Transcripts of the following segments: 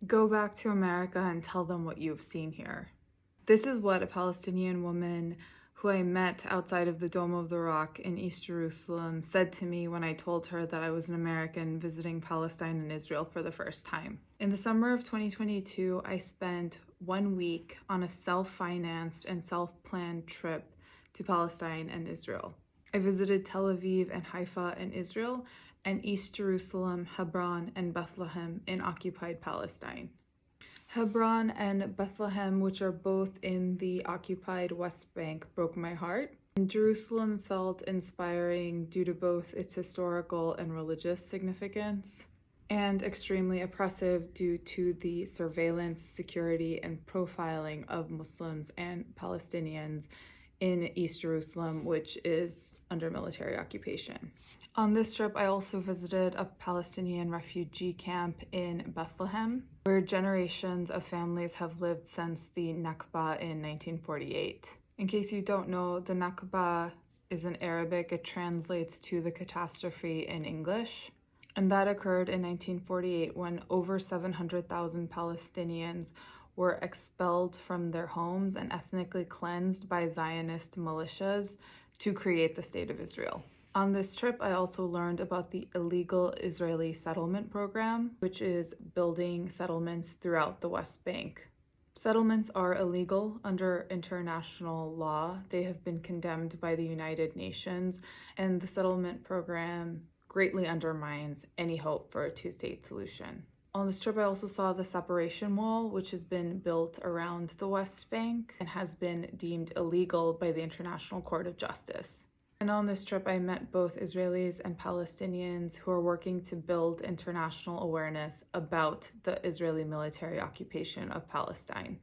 Go back to America and tell them what you've seen here. This is what a Palestinian woman who I met outside of the Dome of the Rock in East Jerusalem said to me when I told her that I was an American visiting Palestine and Israel for the first time. In the summer of 2022, I spent 1 week on a self-financed and self-planned trip to Palestine and Israel. I visited Tel Aviv and Haifa in Israel and East Jerusalem, Hebron, and Bethlehem in occupied Palestine. Hebron and Bethlehem, which are both in the occupied West Bank, broke my heart. And Jerusalem felt inspiring due to both its historical and religious significance, and extremely oppressive due to the surveillance, security, and profiling of Muslims and Palestinians in East Jerusalem, which is under military occupation. On this trip, I also visited a Palestinian refugee camp in Bethlehem, where generations of families have lived since the Nakba in 1948. In case you don't know, the Nakba is in Arabic. It translates to the catastrophe in English. And that occurred in 1948 when over 700,000 Palestinians were expelled from their homes and ethnically cleansed by Zionist militias to create the State of Israel. On this trip, I also learned about the illegal Israeli settlement program, which is building settlements throughout the West Bank. Settlements are illegal under international law. They have been condemned by the United Nations, and the settlement program greatly undermines any hope for a two-state solution. On this trip, I also saw the separation wall, which has been built around the West Bank and has been deemed illegal by the International Court of Justice. And on this trip, I met both Israelis and Palestinians who are working to build international awareness about the Israeli military occupation of Palestine.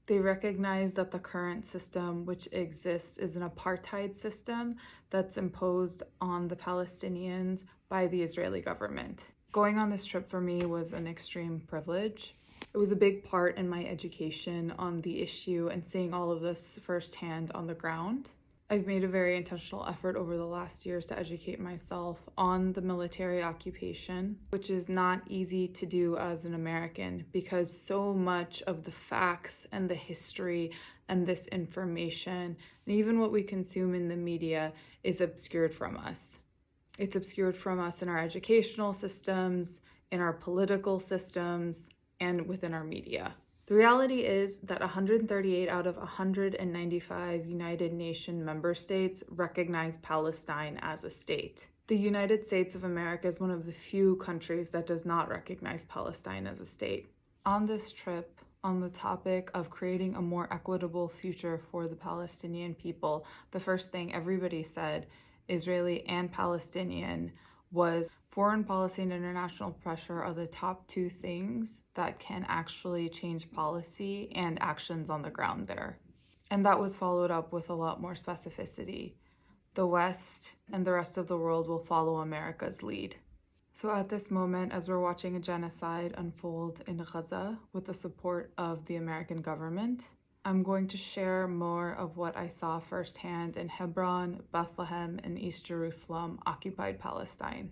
They recognize that the current system which exists is an apartheid system that's imposed on the Palestinians by the Israeli government. Going on this trip for me was an extreme privilege. It was a big part in my education on the issue and seeing all of this firsthand on the ground. I've made a very intentional effort over the last years to educate myself on the military occupation, which is not easy to do as an American because so much of the facts and the history and this information, and even what we consume in the media, is obscured from us. It's obscured from us in our educational systems, in our political systems, and within our media. The reality is that 138 out of 195 United Nations member states recognize Palestine as a state. The United States of America is one of the few countries that does not recognize Palestine as a state. On this trip, on the topic of creating a more equitable future for the Palestinian people, the first thing everybody said, Israeli and Palestinian, was foreign policy and international pressure are the top two things that can actually change policy and actions on the ground there. And that was followed up with a lot more specificity. The West and the rest of the world will follow America's lead. So at this moment, as we're watching a genocide unfold in Gaza with the support of the American government, I'm going to share more of what I saw firsthand in Hebron, Bethlehem, and East Jerusalem, occupied Palestine.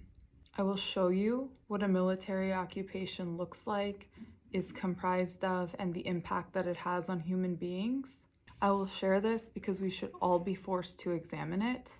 I will show you what a military occupation looks like, is comprised of, and the impact that it has on human beings. I will share this because we should all be forced to examine it,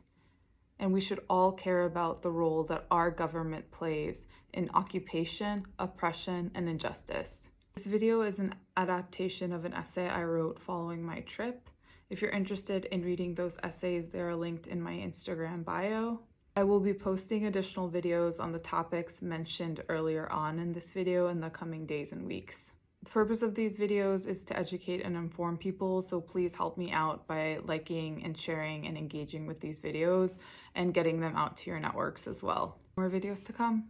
and we should all care about the role that our government plays in occupation, oppression, and injustice. This video is an adaptation of an essay I wrote following my trip. If you're interested in reading those essays, they are linked in my Instagram bio. I will be posting additional videos on the topics mentioned earlier on in this video in the coming days and weeks. The purpose of these videos is to educate and inform people, so please help me out by liking and sharing and engaging with these videos and getting them out to your networks as well. More videos to come.